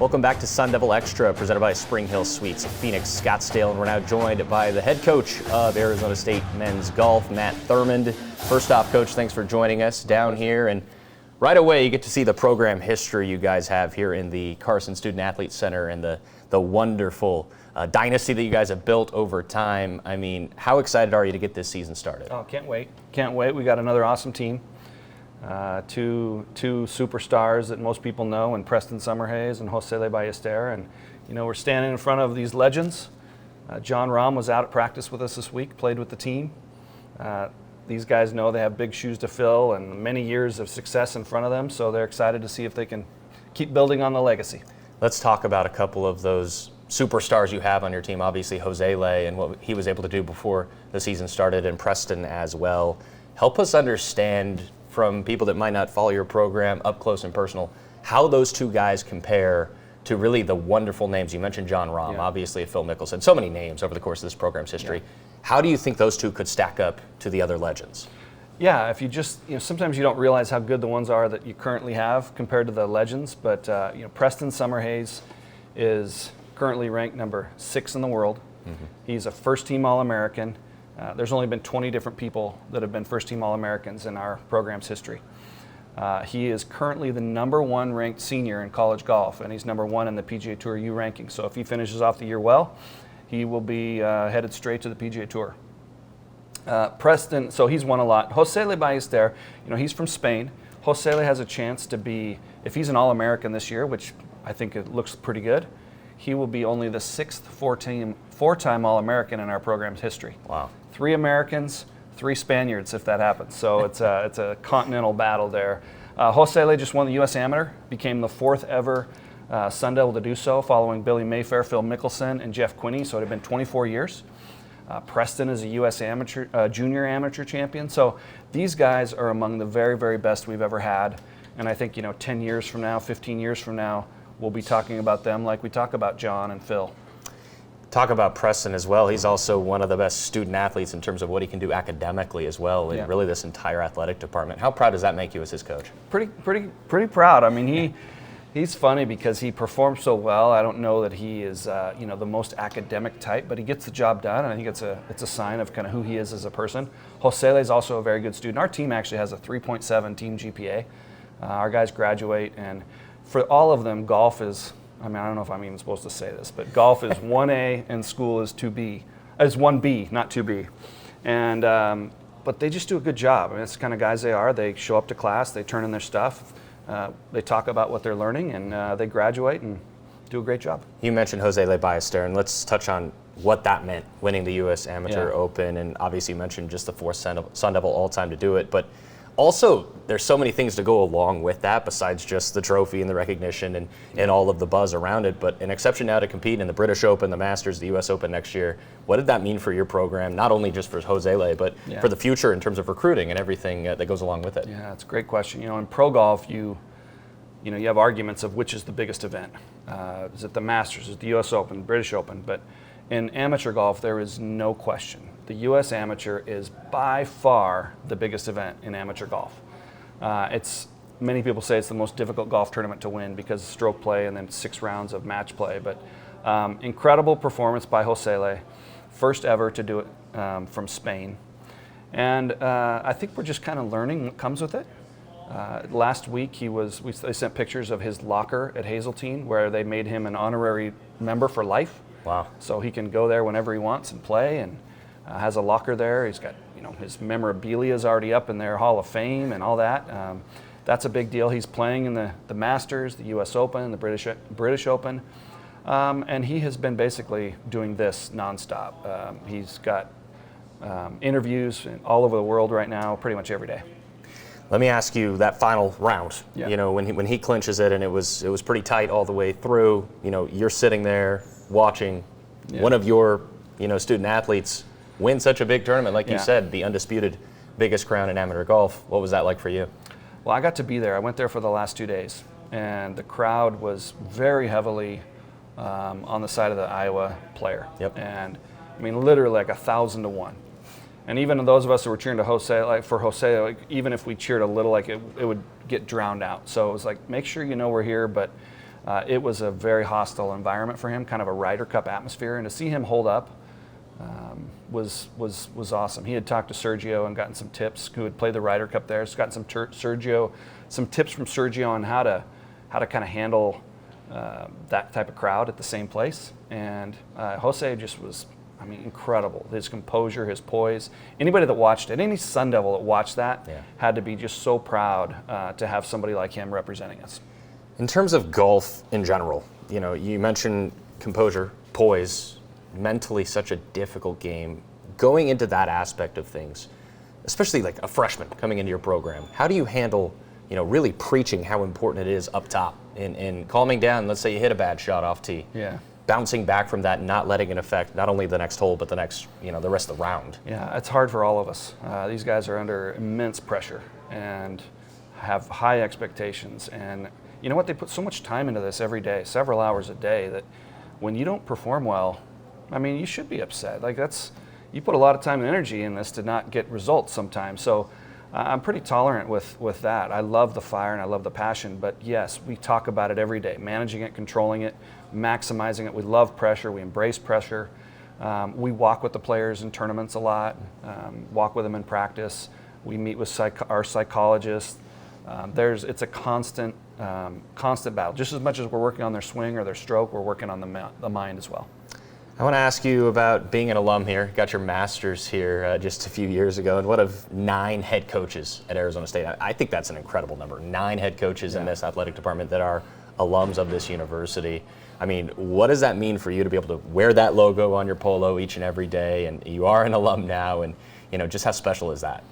Welcome back to Sun Devil Extra, presented by Spring Hill Suites of Phoenix, Scottsdale, and we're now joined by the head coach of Arizona State men's golf, Matt Thurmond. First off, Coach, thanks for joining us down here, and right away you get to see the program history you guys have here in the Carson Student Athlete Center and the wonderful dynasty that you guys have built over time. I mean, how excited are you to get this season started? Oh, can't wait. Can't wait. We got another awesome team. Two superstars that most people know, and Preston Summerhays and Josele Ballester. And, you know, we're standing in front of these legends. John Rahm was out at practice with us this week, played with the team. These guys know they have big shoes to fill and many years of success in front of them, so they're excited to see if they can keep building on the legacy. Let's talk about a couple of those superstars you have on your team. Obviously, Josele and what he was able to do before the season started, and Preston as well. Help us understand, from people that might not follow your program up close and personal, how those two guys compare to really the wonderful names. You mentioned John Rahm, obviously Phil Mickelson, so many names over the course of this program's history. Yeah. How do you think those two could stack up to the other legends? Yeah, if you just, sometimes you don't realize how good the ones are that you currently have compared to the legends, but Preston Summerhays is currently ranked number 6 in the world. Mm-hmm. He's a first-team All-American. There's only been 20 different people that have been first-team All-Americans in our program's history. He is currently the number 1 ranked senior in college golf, and he's number 1 in the PGA Tour U ranking. So if he finishes off the year well, he will be headed straight to the PGA Tour. Preston, so he's won a lot. Josele Ballester, he's from Spain. Josele has a chance to be, if he's an All-American this year, which I think it looks pretty good, he will be only the 6th four-time All-American in our program's history. Wow. 3 Americans, 3 Spaniards, if that happens. So it's a continental battle there. Josele just won the U.S. Amateur, became the 4th ever Sun Devil to do so, following Billy Mayfair, Phil Mickelson, and Jeff Quinney. So it had been 24 years. Preston is a U.S. junior amateur champion. So these guys are among the very, very best we've ever had. And I think 10 years from now, 15 years from now, we'll be talking about them like we talk about John and Phil. Talk about Preston as well. He's also one of the best student athletes in terms of what he can do academically as well, in really this entire athletic department. How proud does that make you as his coach? Pretty proud. I mean, he's funny because he performs so well. I don't know that he is the most academic type, but he gets the job done, and I think it's a sign of kind of who he is as a person. Josele is also a very good student. Our team actually has a 3.7 team GPA. Our guys graduate, and for all of them, golf is, I don't know if I'm even supposed to say this, but golf is 1A and school is 2B. It's 1B, not 2B. And but they just do a good job. I mean, that's the kind of guys they are. They show up to class, they turn in their stuff, they talk about what they're learning, and they graduate and do a great job. You mentioned Josele Ballester, and let's touch on what that meant, winning the U.S. Amateur Open, and obviously you mentioned just the 4th Sun Devil all-time to do it, but also, there's so many things to go along with that besides just the trophy and the recognition and all of the buzz around it. But an exception now to compete in the British Open, the Masters, the U.S. Open next year. What did that mean for your program, not only just for Josele, but for the future in terms of recruiting and everything that goes along with it? Yeah, that's a great question. In pro golf, you have arguments of which is the biggest event. Is it the Masters? Is it the U.S. Open, British Open? But in amateur golf, there is no question. The U.S. Amateur is by far the biggest event in amateur golf. Many people say it's the most difficult golf tournament to win because of stroke play and then 6 rounds of match play. But incredible performance by Josele, first ever to do it from Spain. And I think we're just kind of learning what comes with it. Last week they sent pictures of his locker at Hazeltine where they made him an honorary member for life. Wow. So he can go there whenever he wants and play, and has a locker there. He's got, his memorabilia is already up in their Hall of Fame and all that. That's a big deal. He's playing in the Masters, the U.S. Open, the British Open, and he has been basically doing this nonstop. He's got interviews all over the world right now, pretty much every day. Let me ask you that final round. Yeah. When he clinches it, and it was pretty tight all the way through. You're sitting there watching one of your student athletes win such a big tournament, like you said, the undisputed biggest crown in amateur golf. What was that like for you? Well, I got to be there. I went there for the last 2 days, and the crowd was very heavily on the side of the Iowa player. Yep. And literally like 1,000 to 1. And even those of us who were cheering to Jose, even if we cheered a little, it would get drowned out. So it was like, make sure we're here, but it was a very hostile environment for him, kind of a Ryder Cup atmosphere, and to see him hold up was awesome. He had talked to Sergio and gotten some tips, who had played the Ryder Cup there. He's gotten some tips from Sergio on how to kind of handle that type of crowd at the same place. And Jose just was, I mean, incredible. His composure, his poise. Anybody that watched it, any Sun Devil that watched that, had to be just so proud to have somebody like him representing us. In terms of golf in general, you mentioned composure, poise, mentally such a difficult game. Going into that aspect of things, especially like a freshman coming into your program, how do you handle, really preaching how important it is up top and calming down? Let's say you hit a bad shot off tee. Yeah. Bouncing back from that, not letting it affect not only the next hole, but the next, the rest of the round. Yeah, it's hard for all of us. These guys are under immense pressure and have high expectations. And you know what? They put so much time into this every day, several hours a day, that when you don't perform well, I mean, you should be upset. Like you put a lot of time and energy in this to not get results sometimes. So I'm pretty tolerant with that. I love the fire and I love the passion, but yes, we talk about it every day, managing it, controlling it, maximizing it. We love pressure, we embrace pressure. We walk with the players in tournaments a lot, walk with them in practice. We meet with our psychologists. It's a constant battle. Just as much as we're working on their swing or their stroke, we're working on the mind as well. I want to ask you about being an alum here. Got your master's here just a few years ago, and what of 9 head coaches at Arizona State? I think that's an incredible number. 9 head coaches in this athletic department that are alums of this university. I mean, what does that mean for you to be able to wear that logo on your polo each and every day? And you are an alum now, and just how special is that?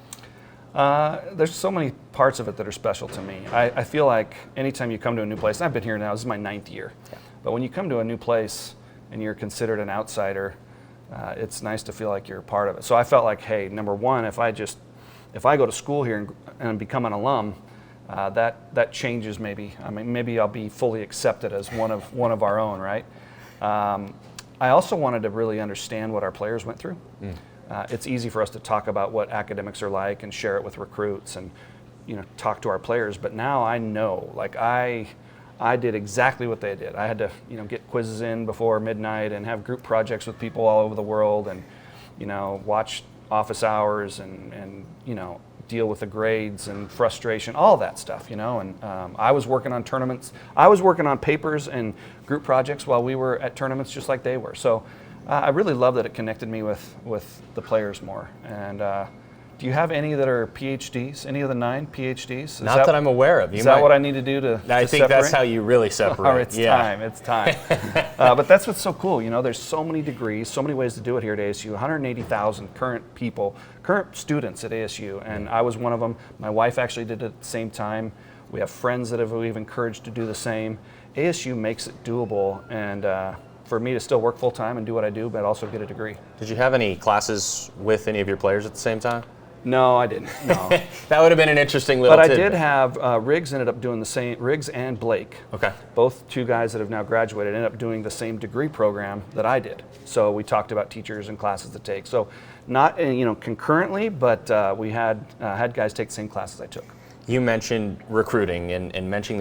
There's so many parts of it that are special to me. I feel like anytime you come to a new place, and I've been here now, this is my 9th year, but when you come to a new place and you're considered an outsider, it's nice to feel like you're a part of it. So I felt like, hey, number one, if I go to school here and become an alum, that changes maybe. I mean, maybe I'll be fully accepted as one of our own, right? I also wanted to really understand what our players went through. It's easy for us to talk about what academics are like and share it with recruits and talk to our players, but now I know, like I did exactly what they did. I had to get quizzes in before midnight and have group projects with people all over the world and watch office hours and deal with the grades and frustration, all that stuff, and I was working on tournaments. I was working on papers and group projects while we were at tournaments just like they were. So I really love that it connected me with the players more. And do you have any that are PhDs? Any of the 9 PhDs? Not that I'm aware of. Is that what I need to do to I think separate? That's how you really separate. It's time. But that's what's so cool. There's so many degrees, so many ways to do it here at ASU. 180,000 current students at ASU, and I was one of them. My wife actually did it at the same time. We have friends that we've encouraged to do the same. ASU makes it doable, and for me to still work full time and do what I do, but also get a degree. Did you have any classes with any of your players at the same time? No, I didn't. No. That would have been an interesting little tidbit. But I did have, Riggs ended up doing the same, Riggs and Blake. Okay. Both 2 guys that have now graduated ended up doing the same degree program that I did. So we talked about teachers and classes to take. So not, concurrently, but we had guys take the same classes I took. You mentioned recruiting and mentioning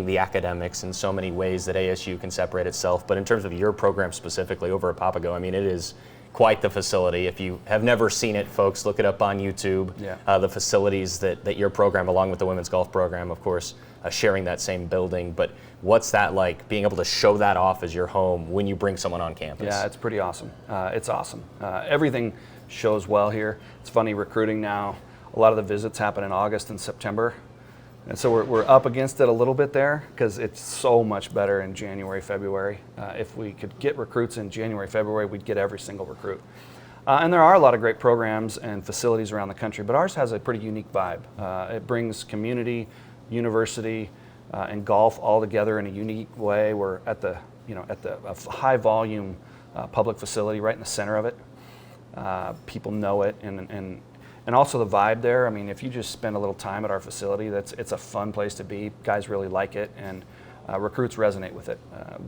the academics in so many ways that ASU can separate itself. But in terms of your program specifically over at Papago, I mean, it is quite the facility. If you have never seen it, folks, look it up on YouTube. Yeah. The facilities that your program, along with the women's golf program, of course, sharing that same building. But what's that like, being able to show that off as your home when you bring someone on campus? Yeah, it's pretty awesome. It's awesome. Everything shows well here. It's funny, recruiting now, a lot of the visits happen in August and September. And so we're up against it a little bit there because it's so much better in January, February. If we could get recruits in January, February, we'd get every single recruit. And there are a lot of great programs and facilities around the country, but ours has a pretty unique vibe. It brings community, university, and golf all together in a unique way. We're at a high volume public facility right in the center of it. People know it, and also the vibe there. I mean, if you just spend a little time at our facility, it's a fun place to be. Guys really like it, and recruits resonate with it.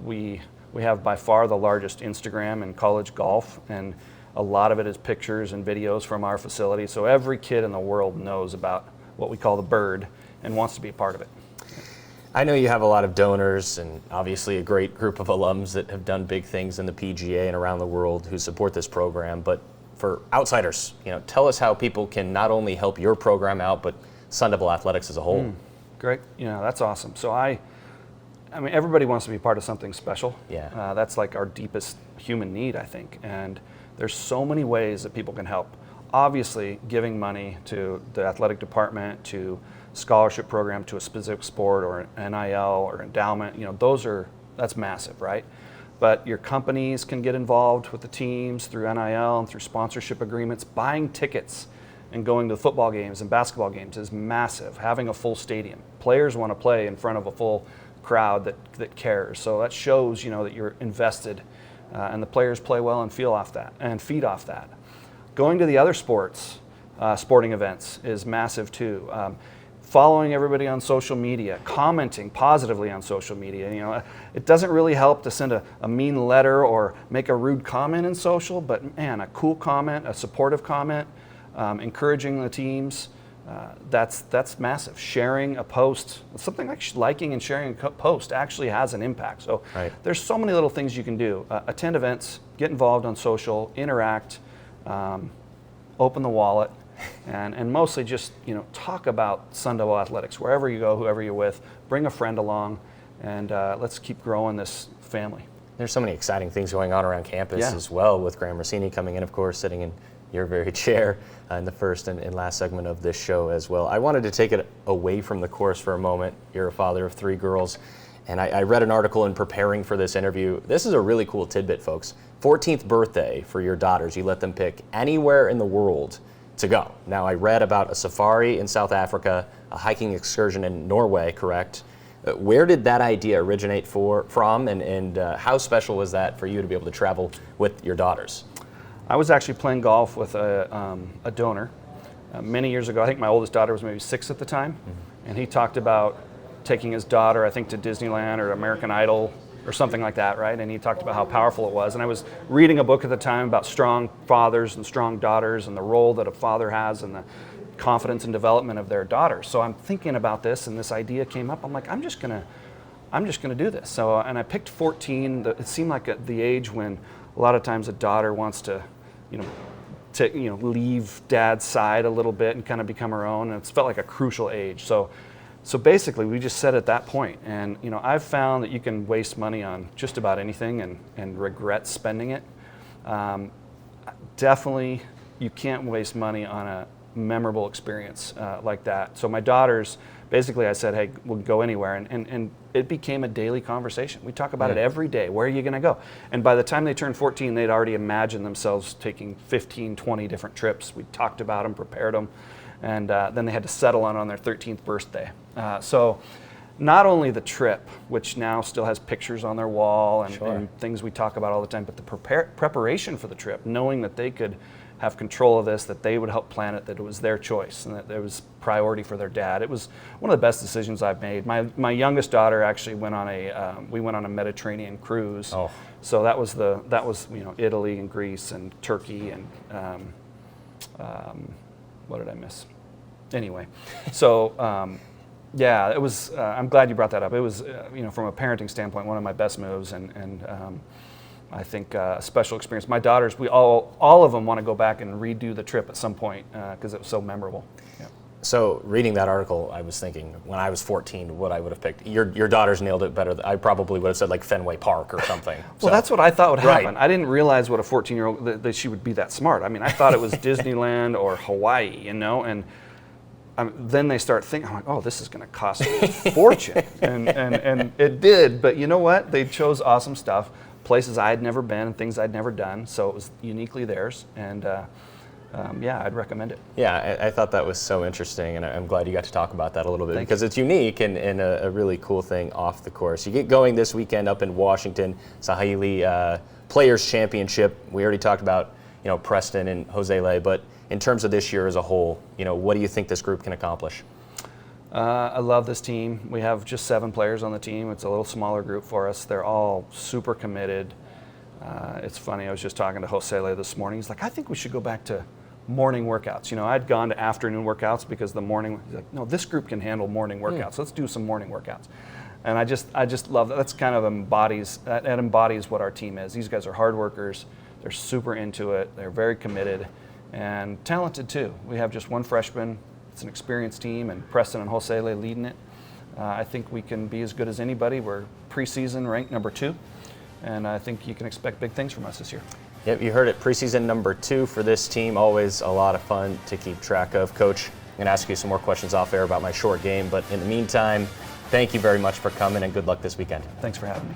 We have by far the largest Instagram in college golf, and a lot of it is pictures and videos from our facility. So every kid in the world knows about what we call the bird and wants to be a part of it. I know you have a lot of donors and obviously a great group of alums that have done big things in the PGA and around the world who support this program. But for outsiders, tell us how people can not only help your program out, but Sun Devil Athletics as a whole. Great. That's awesome. So I mean, everybody wants to be part of something special. Yeah. That's like our deepest human need, I think. And there's so many ways that people can help. Obviously, giving money to the athletic department, to scholarship program, to a specific sport or an NIL or endowment, that's massive, right? But your companies can get involved with the teams through NIL and through sponsorship agreements. Buying tickets and going to football games and basketball games is massive. Having a full stadium. Players want to play in front of a full crowd that cares. So that shows, that you're invested, and the players play well and feed off that. Going to the other sporting events is massive too. Following everybody on social media, commenting positively on social media. It doesn't really help to send a mean letter or make a rude comment in social, but man, a cool comment, a supportive comment, encouraging the teams, that's massive. Sharing a post, something like liking and sharing a post actually has an impact. So There's so many little things you can do. Attend events, get involved on social, interact, open the wallet, and mostly just talk about Sun Devil Athletics wherever you go, whoever you're with. Bring a friend along, and let's keep growing this family. There's so many exciting things going on around campus as well, with Graham Rossini coming in, of course, sitting in your very chair in the first and last segment of this show as well. I wanted to take it away from the course for a moment. You're a father of 3 girls, and I read an article in preparing for this interview. This is a really cool tidbit, folks. 14th birthday for your daughters. You let them pick anywhere in the world to go. Now, I read about a safari in South Africa, a hiking excursion in Norway, correct? Where did that idea originate from, and how special was that for you to be able to travel with your daughters? I was actually playing golf with a donor many years ago. I think my oldest daughter was maybe 6 at the time, and he talked about taking his daughter, I think, to Disneyland or American Idol or something like that, right? And he talked about how powerful it was. And I was reading a book at the time about strong fathers and strong daughters and the role that a father has and the confidence and development of their daughters. So I'm thinking about this, and this idea came up. I'm like, I'm just gonna do this. So and I picked 14. It seemed like the age when a lot of times a daughter wants to, leave dad's side a little bit and kind of become her own. And it's felt like a crucial age. So basically, we just set at that point. And I've found that you can waste money on just about anything and regret spending it. Definitely, you can't waste money on a memorable experience like that. So my daughters, basically I said, hey, we'll go anywhere. And it became a daily conversation. We talk about it every day. Where are you going to go? And by the time they turned 14, they'd already imagined themselves taking 15, 20 different trips. We talked about them, prepared them. And then they had to settle on their 13th birthday. So not only the trip, which now still has pictures on their wall and things we talk about all the time, but the preparation for the trip, knowing that they could have control of this, that they would help plan it, that it was their choice, and that there was priority for their dad. It was one of the best decisions I've made. My youngest daughter actually went on a Mediterranean cruise. Oh. So that was Italy and Greece and Turkey and what did I miss? Anyway, so it was. I'm glad you brought that up. It was, from a parenting standpoint, one of my best moves, and I think a special experience. My daughters, we all of them want to go back and redo the trip at some point because it was so memorable. Yeah. So reading that article, I was thinking when I was 14, what I would have picked. Your daughters nailed it better. I probably would have said like Fenway Park or something. Well, that's what I thought would happen. Right. I didn't realize what a 14-year-old that she would be that smart. I mean, I thought it was Disneyland or Hawaii, and then they start thinking, I'm like, oh, this is going to cost me a fortune, and it did. But you know what? They chose awesome stuff, places I had never been, and things I'd never done. So it was uniquely theirs, and I'd recommend it. Yeah, I thought that was so interesting, and I'm glad you got to talk about that a little bit because it's unique and a really cool thing off the course. You get going this weekend up in Washington, Sahili Players Championship. We already talked about Preston and Josele, but in terms of this year as a whole, what do you think this group can accomplish? I love this team. We have just 7 players on the team. It's a little smaller group for us. They're all super committed. It's funny, I was just talking to Josele this morning. He's like, I think we should go back to morning workouts. I'd gone to afternoon workouts because the morning, he's like, no, this group can handle morning workouts. Let's do some morning workouts. And I just love that. That's kind of embodies what our team is. These guys are hard workers. They're super into it. They're very committed and talented too. We have just one freshman. It's an experienced team, and Preston and Josele leading it. I think we can be as good as anybody. We're preseason ranked number 2, and I think you can expect big things from us this year. Yep, you heard it. Preseason number 2 for this team. Always a lot of fun to keep track of. Coach, I'm going to ask you some more questions off air about my short game, but in the meantime, thank you very much for coming, and good luck this weekend. Thanks for having me.